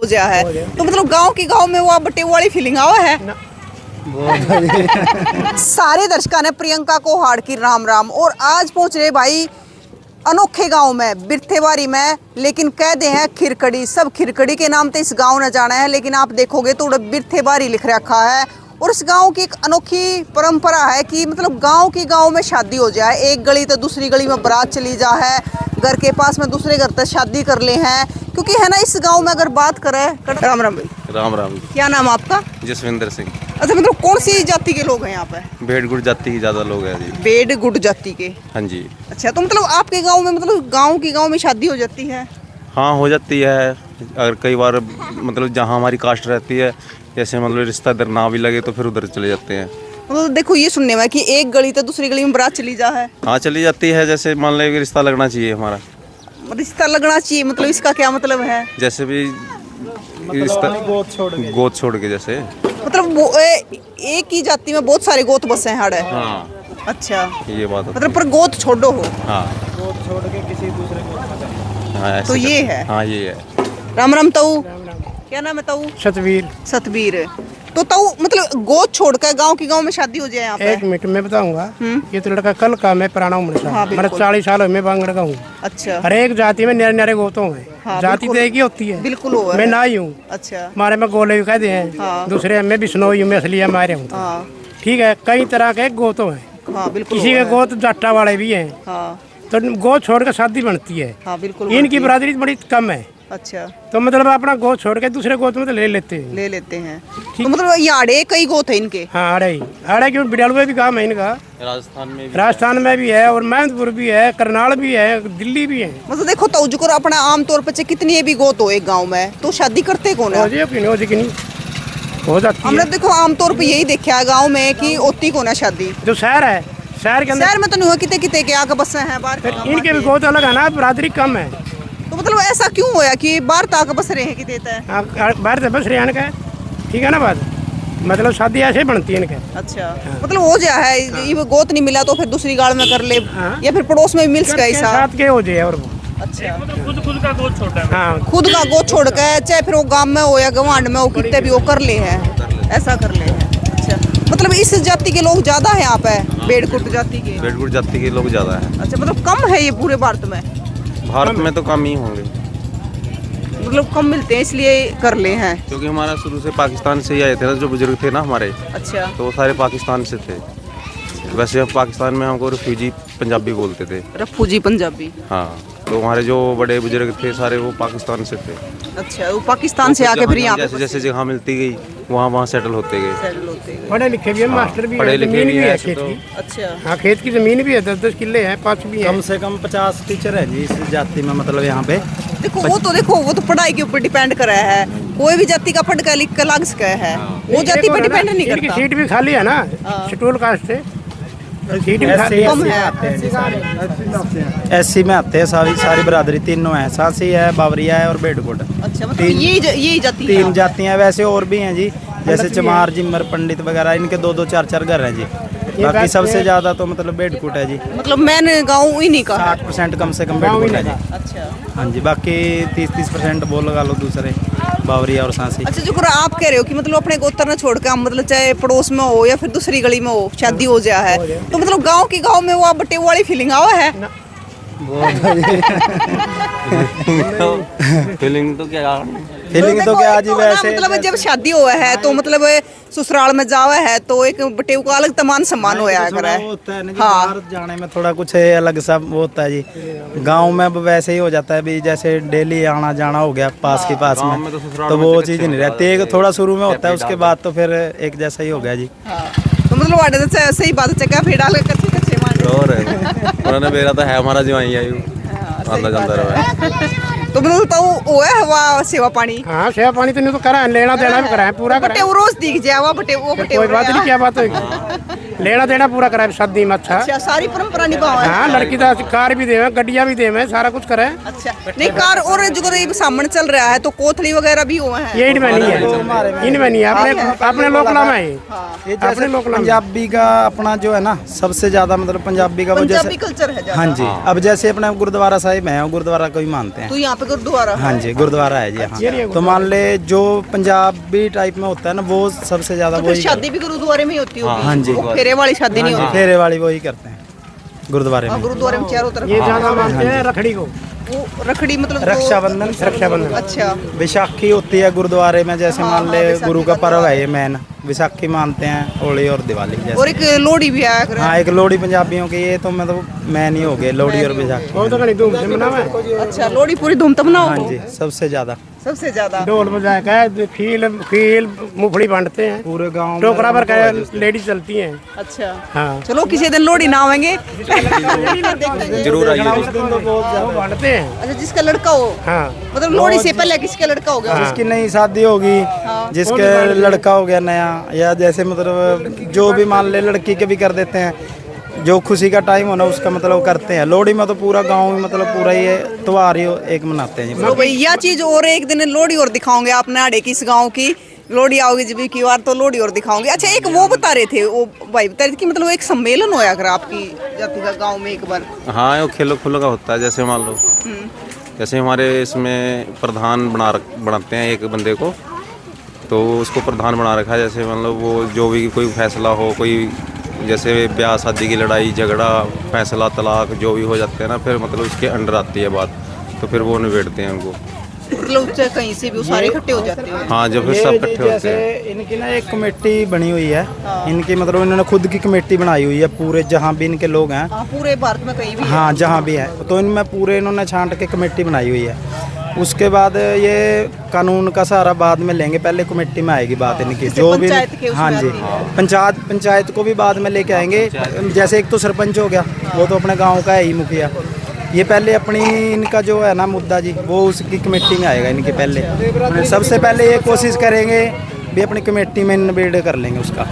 हो गया है तो मतलब गांव में वो बटे वाली फीलिंग आवा है। सारे दर्शकों ने प्रियंका को हाड़ की राम राम। और आज पहुंच रहे भाई अनोखे गांव में बिरथेवारी में, लेकिन कहते हैं खिरकड़ी। सब खिरकड़ी के नाम से इस गांव ने जाना है, लेकिन आप देखोगे तो बिरथेवारी लिख रखा है। और इस गांव की एक अनोखी परंपरा है कि मतलब गांव में शादी हो जाए, एक गली तो दूसरी गली में बारात चली जा है, घर के पास में दूसरे घर तक शादी कर ले हैं। क्योंकि है ना इस गांव में अगर बात करें। राम राम भाई। राम राम। क्या नाम आपका? जसविंदर सिंह। अच्छा, मतलब कौन सी जाति के लोग हैं यहाँ पे? भेड़ जाति के ज्यादा लोग हैं जी। भेड़ जाति के। हाँ जी। अच्छा, तो मतलब आपके गांव में मतलब गांव में शादी हो जाती है? हाँ हो जाती है। अगर कई बार मतलब जहाँ हमारी कास्ट रहती है, जैसे मतलब रिश्ता इधर ना भी लगे तो फिर उधर चले जाते हैं। मतलब देखो ये सुनने में कि एक गली तो दूसरी गली में बारात चली जा है। हाँ चली जाती है। जैसे मान लो रिश्ता लगना चाहिए हमारा। रिश्ता लगना चाहिए मतलब इसका क्या मतलब है? जैसे भी रिश्ता गोद छोड़ के जैसे मतलब वो एक ही जाति में बहुत सारे गोत बसे हैं हाड़े। हाँ अच्छा, ये बात मतलब पर गोत छोड़ो हो। हाँ गोद छोड़ के किसी दूसरे गोद। हाँ तो ये है। हाँ ये है। राम राम। ताऊ क्या नाम है? ताऊ सतवीर। सतवीर। तो ताऊ मतलब गोद छोड़कर गांव में शादी हो जाए यहाँ पे? एक मिनट में बताऊंगा। ये तो लड़का कल का मैं पुराना उम्र का। हाँ, मतलब 40 साल मैं बांगड़ का हूँ। अच्छा। हर एक जाति में नरे गोतों है। हाँ, जाति तो एक ही होती है। बिल्कुल हो। मैं ना ही हूँ। अच्छा। हमारे में गोले भी कहते हैं। हाँ। दूसरे में बिश्नोई हूँ, मैं असली हमारे हूँ। हाँ ठीक है, कई तरह के गोतों हैं। हाँ बिल्कुल। किसी के गोत जाटा वाले भी हैं। हाँ तो गोद छोड़ के शादी बनती है। हाँ बिल्कुल। इनकी बरादरी बड़ी कम है। अच्छा, तो मतलब अपना गोद छोड़ के दूसरे गोत में तो ले लेते हैं। तो मतलब ये आड़े कई गोत है इनके? हाँ अरे क्यों बिडालुआ भी काम है इनका। राजस्थान में भी है और महमदपुर भी है, करनाल भी है, दिल्ली भी है। मतलब देखो तो जो अपना आम तौर पर कितनी भी गोत हो एक गांव में तो शादी करते कौन है? हो जाती है। हमने देखो आमतौर पे यही देखा है गांव में कि होती कौन है शादी। जो शहर है, शहर के अंदर शहर में तो नहीं हुआ, कितने के आगे बसे हैं बाहर। इनके भी गोत अलग है ना, बरादरी कम है। तो मतलब ऐसा क्यों होया कि बाहर तक बस रहे हैं कि देता है? बाहर से बस रहने का, ठीक है ना बात। मतलब शादी ऐसे बनती है इनके। अच्छा। मतलब हो जाए है ये गोत नहीं मिला तो फिर दूसरी गाड़ में कर ले। या फिर पड़ोस में भी मिल सका ऐसा। साथ के हो जाए और वो। अच्छा, खुद का गोद छोड़ के। हाँ, खुद का गोद छोड़ के, चाहे फिर वो गांव में हो या गवांड में हो, कितने भी वो कर ले हैं, ऐसा कर ले हैं। अच्छा, मतलब इस जाति के लोग ज्यादा है यहाँ पे? भेड़ जाति के लोग ज्यादा है। अच्छा, मतलब कम है ये पूरे भारत में? भारत में तो कम ही होंगे, मतलब कम मिलते हैं इसलिए कर ले हैं। क्योंकि हमारा शुरू से पाकिस्तान से ही आए थे ना, जो बुजुर्ग थे ना हमारे। अच्छा। तो वो सारे पाकिस्तान से थे। वैसे हम पाकिस्तान में हमको रिफ्यूजी पंजाबी बोलते थे। रिफ्यूजी पंजाबी। हाँ, तो हमारे जो बड़े बुजुर्ग थे सारे वो पाकिस्तान से थे। अच्छा, वो पाकिस्तान से आके फिर यहाँ जैसे जैसे जगह मिलती गई वहाँ सेटल होते गए। पढ़े लिखे भी है, मास्टर भी है, जमीन भी है खेत की। अच्छा। हाँ, खेत की जमीन भी है, 10-10 किले हैं, 5 भी है। कम से कम 50 टीचर है जी इस जाति में। मतलब यहाँ पे देखो वो तो पढ़ाई के ऊपर डिपेंड कर रहा है। कोई भी जाति का पढ़ कर लिख कर लग सका है, वो जाति पर डिपेंड नहीं इनकी करता। सीट भी खाली है ना शेड्यूल कास्ट से। सीट भी खाली कम है। एससी में आते हैं सारी बरादरी तीनों है। सासी है, बावरिया है और बेडकोट। अच्छा, मतलब यही जाति है। 3 जातियाँ वैसे और भी हैं जी, जैसे चमार, जिम्मर, पंडित वगैरह। इनके 2-2, 4-4 घर हैं जी। बाकी सबसे ज्यादा तो मतलब बेडकोट है जी। मतलब मैंने गाँव ही नहीं कहा। 60% कम से कम बेडकोट है जी। अच्छा। हाँ जी, बाकी 30% बोल लगा लो दूसरे बावरिया और सांसी। अच्छा, जो आप कह रहे हो कि मतलब अपने गोत्र न छोड़ के मतलब चाहे पड़ोस में हो या फिर दूसरी गली में हो शादी हो जाए है, तो मतलब गांव में वो बटे वाली फीलिंग आवा है? फीलिंग तो क्या जी वैसे मतलब जब शादी हुआ है तो मतलब ससुराल में जावा है तो एक बटे का अलग तमान सम्मान होया कर है। हाँ, बाहर जाने में थोड़ा कुछ अलग सा होता है जी। गांव में अब वैसे ही हो जाता है भी, जैसे डेली आना जाना हो गया पास के पास में, तो वो चीज़ नहीं रहती। एक थोड़ा शुरू में होता है, उसके बाद तो फिर एक जैसा ही हो गया जी। तो मतलब वाड़े तो सही बात है, क्या फिर डाल कच्चे मान और उन्होंने मेरा तो है हमारा जो आई आंदा जाता रहा। तो मतलब तो वो है हवा सेवा पानी। हाँ, सेवा पानी तो नहीं तो करा, लेना देना भी करा है, पूरा करा है। रोज दिख जाए बटे वो कोई बात नहीं, क्या बात होगी। लेना देना पूरा कराए शादी में। अच्छा सारी परंपरा निभाओ है। हाँ, लड़की का कार भी देवे, गड्डियां भी देवे, सारा कुछ करे। अच्छा नहीं कार और जो सामने चल रहा है तो कोथली वगैरह भी हुआ है। ये इनमें नहीं है, इनमें नहीं है, अपने लोकला में है। ये जैसे पंजाबी का अपना जो है ना सबसे ज्यादा मतलब पंजाबी का पंजाबी कल्चर है। हाँ जी, अब जैसे अपना गुरुद्वारा साहिब है, गुरुद्वारा को ही मानते हैं। तो यहाँ पे गुरुद्वारा? हाँ जी, गुरुद्वारा है जी। हाँ, तो मान ले जो पंजाबी टाइप में होता है ना वो सबसे ज्यादा वही। शादी भी गुरुद्वारे में होती होगी? हाँ जी, फेरे वाली शादी नहीं होती? फेरे वाली वही करते हैं गुरुद्वारे में। गुरुद्वारे में चारों तरफ ये ज्यादा मानते हैं रखड़ी को। वो रखड़ी मतलब रक्षाबंधन। रक्षाबंधन अच्छा। विशाखी होती है गुरुद्वारे में, जैसे मान ले गुरु का पर्व है ये मेन। विशाखी मानते हैं, होली और दिवाली जैसे। और एक लोहड़ी भी आया करे। हाँ, एक लोहड़ी पंजाबियों की, ये तो मतलब मैन ही हो गए लोहड़ी और विशाखी। वो तो कहीं धूम से मनावा है। अच्छा लोहड़ी पूरी धूम तो मनाओ? हाँ जी, सबसे ज्यादा ढोल बजाए का खील मूंगफली बांटते हैं पूरे गांव, टोकरा भर का लेडीज चलती हैं। अच्छा हाँ, चलो किसी दिन लोहड़ी ना आवेंगे जरूर आइए। बांटते हैं। अच्छा जिसका लड़का हो? हाँ, मतलब लोहड़ी से पहले किसका लड़का हो गया? जिसकी नई शादी होगी, जिसके लड़का हो गया नया, या जैसे मतलब जो भी मान ले लड़की के भी कर देते हैं, जो खुशी का टाइम होना उसका मतलब करते हैं। लोहड़ी में तो पूरा गांव में मतलब पूरा ये त्योहार ही एक मनाते हैं। तो भाई यह चीज और एक दिन लोहड़ी और दिखाओगे आपने आड़े की इस गाँव की लोहड़ी आओगी जब की बार तो लोहड़ी और दिखाओगे। अच्छा एक वो बता रहे थे, वो भाई बता रहे थे कि मतलब एक सम्मेलन होया अगर आपकी जाति का गाँव में एक बार? हाँ, वो खेलो खुलो का होता है। जैसे मान लो जैसे हमारे इसमें प्रधान बनाते हैं एक बंदे को, तो उसको प्रधान बना रखा है। जैसे मतलब वो जो भी कोई फैसला हो, कोई जैसे ब्याह शादी की लड़ाई झगड़ा फैसला तलाक जो भी हो जाते हैं ना, फिर मतलब उसके अंडर आती है बात, तो फिर वो निबेड़ते हैं उनको। मतलब कहीं से भी वो सारे इकट्ठे हो जाते हैं? हाँ, जब फिर सब इकट्ठे होते हैं। इनकी ना एक कमेटी बनी हुई है। इनकी मतलब इन्होंने खुद की कमेटी बनाई हुई है पूरे जहाँ भी इनके लोग हैं। पूरे भारत में कहीं भी? हाँ, जहाँ भी है, तो इनमें पूरे इन्होंने छांट के कमेटी बनाई हुई है। उसके बाद ये कानून का सहारा बाद में लेंगे, पहले कमेटी में आएगी बात इनकी जो भी। हाँ जी, पंचायत को भी बाद में लेके आएंगे। जैसे एक तो सरपंच हो गया, वो तो अपने गांव का है ही मुखिया। ये पहले अपनी इनका जो है ना मुद्दा जी, वो उसकी कमेटी में आएगा इनके पहले। सबसे पहले ये कोशिश करेंगे भी अपनी कमेटी में निबेड़ कर लेंगे उसका,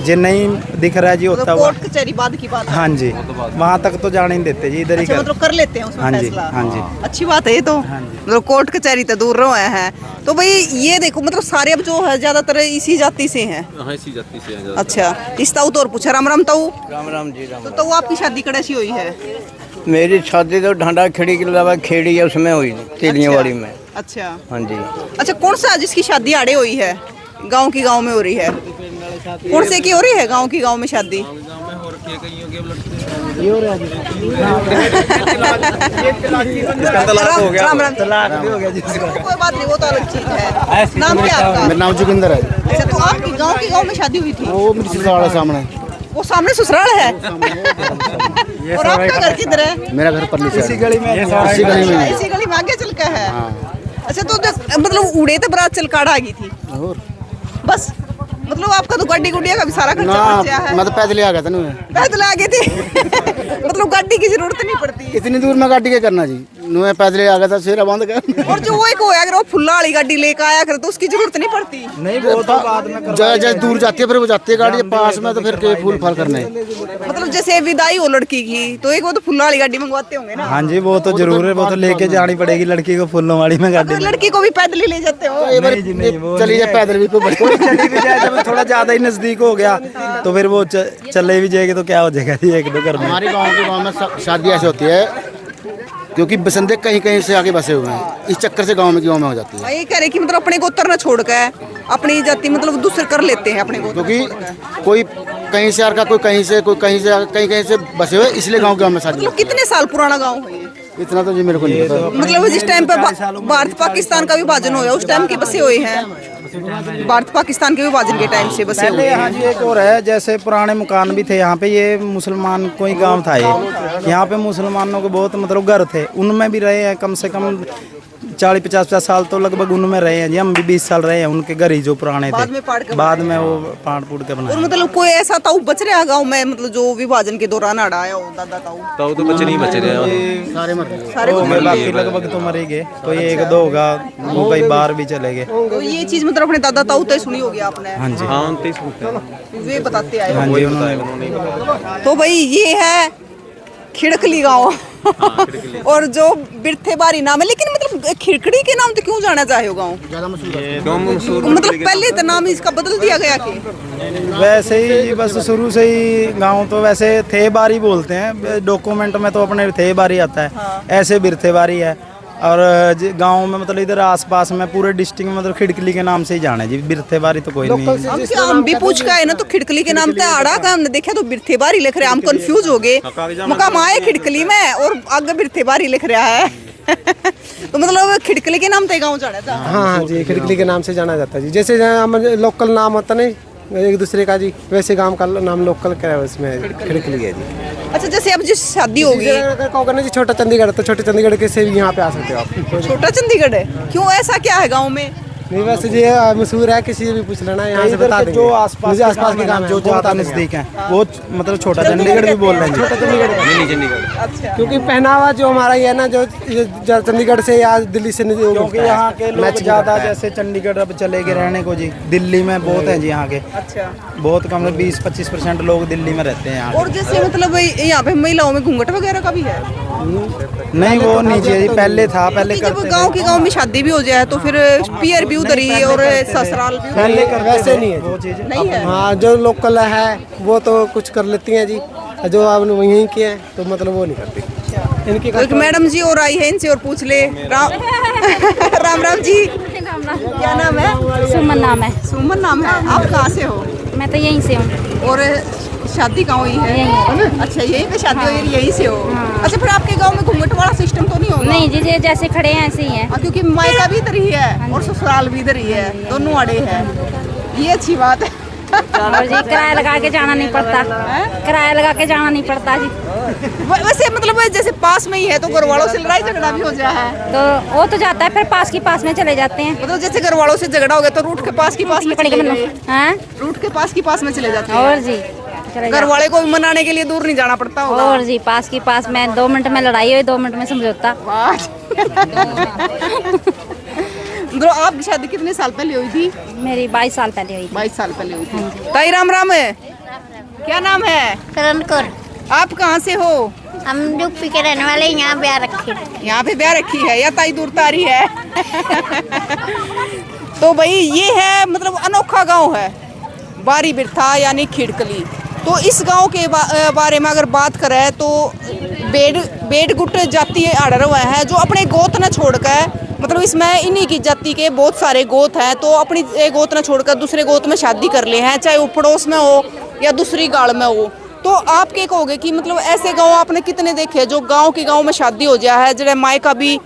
जो नहीं दिख रहा है जी होता हुआ। कोर्ट कचहरी बाद की बात? हाँ जी, वहाँ तक तो जाने नहीं देते जी, इधर ही मतलब कर लेते हैं उसमें हाँ जी, फैसला? हाँ जी, अच्छी बात है ये तो। मतलब कोर्ट कचहरी तो दूर रहे हैं। तो भाई ये देखो मतलब सारे अब जो है ज्यादातर इसी जाति से हैं? हाँ, इसी जाति से हैं। अच्छा इस ताऊ तो और पूछा। राम राम ताऊ। राम राम जी। राम तो आपकी शादी कैसी हुई है? मेरी शादी तो ढांडा खेड़ी के अलावा खेड़ी है उसमें हुई थी, तेलियावाड़ी में। अच्छा हाँ जी। अच्छा कौन सा जिसकी शादी आड़े हुई है गांव में हो रही है? कौन से की हो रही है गांव में शादी? राम राम। तलाक भी हो गया जी इसका। कोई बात नहीं, वो तो अलग चीज है। नाम क्या आपका? मेरा नाम जोगिंदर है। अच्छा तो आपकी गांव में शादी हुई थी? वो मेरी ससुराल है सामने। वो सामने ससुराल है? और आपका घर किधर है? मेरा घर परली इसी गली में, इसी गली में। इसी गली में आगे चल के है? अच्छा तो मतलब उड़े तो बरात चल काढ़ आ गई थी बस? मतलब आपका तो गाड़ी गुड़िया का भी सारा खर्चा बचा है? मैं तो पैदल आ गया था ना। पैदल आ गए थे? मतलब गाड़ी की जरूरत नहीं पड़ती? इतनी दूर में गाड़ी क्या करना जी, मैं पैदल आ गया था, शेरा बंद कर। और जो वो एक होया अगर वो फुल्ला वाली गाड़ी लेकर आया करे तो उसकी जरूरत नहीं पड़ती? नहीं, वो तो बाद में जैसे दूर जाती है फिर वो जाती है गाड़ी पास में, तो फिर के फूल फाल करने। मतलब जैसे विदाई हो लड़की की तो एक वो तो फुल्ला वाली गाड़ी मंगवाते होंगे ना? हाँ जी, वो तो जरूर है, वो तो लेके जानी पड़ेगी लड़की को फूलों वाली में गाड़ी। लड़की को भी पैदल ही ले जाते हो? चली जाए पैदल भी कोई चली भी जाए, जब थोड़ा ज्यादा ही नजदीक हो गया तो फिर वो चले भी जाएगी तो क्या हो जाएगा जी, एक दो घर में। हमारे गाँव में शादी ऐसी होती है क्योंकि बसंते कहीं से आगे बसे हुए हैं, इस चक्कर से गांव में हो जाती है। ये कह रहे कि मतलब अपने को उतरना छोड़ कर अपनी जाति मतलब दूसरे कर लेते हैं अपने को, क्योंकि कोई कहीं से आकर कोई कहीं से बसे हुए, इसलिए गांव में शादी। मतलब कितने साल पुराना गाँव है ये? इतना तो जी मेरे को नहीं पता। मतलब जिस टाइम पे भारत पाकिस्तान का विभाजन हुआ उस टाइम के बसे हुए हैं? भारत पाकिस्तान के विभाजन के टाइम से बसे हुए यहाँ जी एक और है, जैसे पुराने मकान भी थे यहाँ पे, ये मुसलमान कोई गांव था ये, यहाँ पे मुसलमानों के बहुत मतलब घर थे, उनमें भी रहे हैं कम से कम 40-50 साल तो लगभग उनमें रहे हैं जी। हम भी 20 साल रहे हैं उनके घर ही, जो पुराने बाद में थे। पाड़ के बाद में वो पाड़ के और बनाए। मतलब कोई ऐसा ताऊ बच रहा गांव में, मतलब जो विभाजन के दौरान अड़ा आया हो दादा ताऊ? तो बच्चे नहीं बचे रहे, सारे मर गए। सारे हो को गए, बाकी लगभग तो मर ही गए। कोई 1-2 होगा, वो कई बार भी चले गए। तो ये चीज मतलब अपने दादा ताऊ तो सुनी होगी आपने? हाँ जी, हाँ उनते ही सुनते हैं, वे बताते आए हाँ हो। जी, उन्होंने तो भाई ये है खिड़कली गांव और जो बिरथेबारी नाम है, लेकिन मतलब खिड़कड़ी के नाम तो क्यों जाना चाहे हो गाँव? ज़्यादा मशहूर है। क्यों मशहूर? मतलब पहले तो नाम इसका बदल दिया गया कि वैसे ही बस शुरू से ही गांव तो वैसे थे बारी बोलते हैं, डॉक्यूमेंट में तो अपने थे बारी आता है। ऐसे बिरथे बारी है। और गांव में मतलब इधर आसपास में पूरे डिस्ट्रिक्ट में मतलब खिड़कली के नाम से ही जाने जी। बिरथे बारी तो कोई नहीं। हम भी पूछ के आए ना, तो खिड़कली के नाम पे आड़ा का हमने देखा तो बिरथेबारी लिख रहे हैं, हम कंफ्यूज हो गए। मकाम आए खिड़कली में और आगे बिरथेबारी लिख रहा है। तो मतलब खिड़कली के नाम पे गाँव जाना था। हाँ जी, खिड़कली के नाम से जाना जाता है जी। जैसे हमारे लोकल नाम होता नहीं एक दूसरे का जी, वैसे गांव का नाम लोकल क्या है उसमें खिड़कली है जी। अच्छा, जैसे अब जिस शादी होगी, अगर कहोगे ना जी छोटा चंडीगढ़, तो छोटे चंडीगढ़ के से भी यहाँ पे आ सकते हो आप। छोटा चंडीगढ़ है, क्यों ऐसा क्या है गाँव में? नहीं वैसे जी मशहूर है, किसी से भी पूछ लेना यहाँ से बता देंगे। जो आसपास के गाँव जो ज्यादा नजदीक है वो मतलब छोटा चंडीगढ़ भी बोल रहे हैं। छोटा चंडीगढ़। अच्छा, क्योंकि पहनावा जो हमारा ये है ना, जो चंडीगढ़ से या दिल्ली से क्योंकि यहाँ के लोग ज्यादा जैसे चंडीगढ़ अब चले गए रहने को जी। दिल्ली में बहुत है जी यहाँ के, अच्छा। बहुत कम 20-25% लोग दिल्ली में रहते हैं यहाँ और जैसे मतलब यहाँ पे महिलाओं में घूंघट वगैरह का भी है? नहीं वो नहीं जी, पहले था, पहले जब करते गांव के गांव में शादी भी हो जाए तो फिर पियर भी उधर ही और ससुराल भी उधर ही। पहले वैसे नहीं है वो चीज़। नहीं है? हाँ, जो लोकल है वो तो कुछ कर लेती हैं जी, जो आप वहीं के हैं तो मतलब वो नहीं करती। इनकी एक मैडम जी और आई है, इनसे और पूछ ले। राम राम जी, क्या नाम है? सुमन नाम है। सुमन नाम है। आप कहाँ से हो? मैं तो यहीं से हूँ। और शादी कहाँ हुई है? यहीं। अच्छा, यहीं पे शादी हुई है, यहीं से हो? अच्छा, फिर आपके गांव में घूंघट वाला सिस्टम तो नहीं होगा? नहीं जी, जे जैसे खड़े हैं ऐसे ही है। क्योंकि मायका भी इधर ही है और ससुराल भी इधर ही है, दोनों अड़े हैं। ये अच्छी बात है। और जी किराया लगा के जाना नहीं पड़ता, किराया लगा के जाना नहीं पड़ता जी। वैसे मतलब जैसे पास में ही है तो घर वालों से लड़ाई झगड़ा भी हो जाए तो वो तो जाता है, फिर पास की पास में चले जाते हैं। मतलब जैसे घर वालों से झगड़ा हो गया तो रूट के पास की पास में चले गए। हाँ, रूट के पास की पास में चले जाते हैं। और जी चले घर वाले को भी मनाने के लिए दूर नहीं जाना पड़ता होगा। और जी पास की पास में 2 मिनट में लड़ाई हुई, 2 मिनट में समझौता। मतलब आपकी शादी कितने साल पहले हुई थी? मेरी 22 साल पहले हुई थी। 22 साल पहले हुई थी। ताई राम राम है। क्या नाम है? करण कौर। आप कहाँ से हो? हम यूपी के रहने वाले, यहाँ ब्याह रखी। यहाँ पे ब्याह रखी है या ताई दूर तारी है? तो भाई ये है मतलब अनोखा गांव है, बारी बिरथा यानी खिड़कली। तो इस गांव के बारे में अगर बात करें तो बेडगुट जाति आड़ हुए हैं जो अपने गोत न छोड़कर, मतलब इसमें इन्हीं की जाति के बहुत सारे गोत हैं, तो अपनी गोत न छोड़कर दूसरे गोत में शादी कर ले हैं, चाहे वो पड़ोस में हो या दूसरी गाड़ में हो। तो आप क्या कहोगे कि मतलब ऐसे गांव आपने कितने देखे जो गांव के गांव में शादी हो जाए है, जरा मायका भी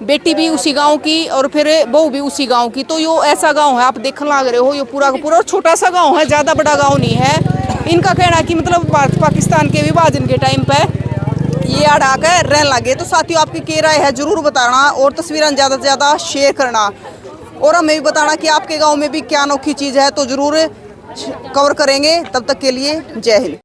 बेटी भी उसी गांव की और फिर बहू भी उसी गांव की। तो यो ऐसा गांव है, आप देखने लग रहे हो, ये पूरा का पूरा छोटा सा गांव है, ज़्यादा बड़ा गांव नहीं है। इनका कहना कि मतलब भारत पाकिस्तान के विभाजन के टाइम पे ये अड़ा कर रहने लगे। तो साथियों, आपकी क्या राय है जरूर बताना और तस्वीरें ज़्यादा से ज़्यादा शेयर करना और हमें भी बताना कि आपके गाँव में भी क्या अनोखी चीज़ है, तो ज़रूर कवर करेंगे। तब तक के लिए जय हिंद।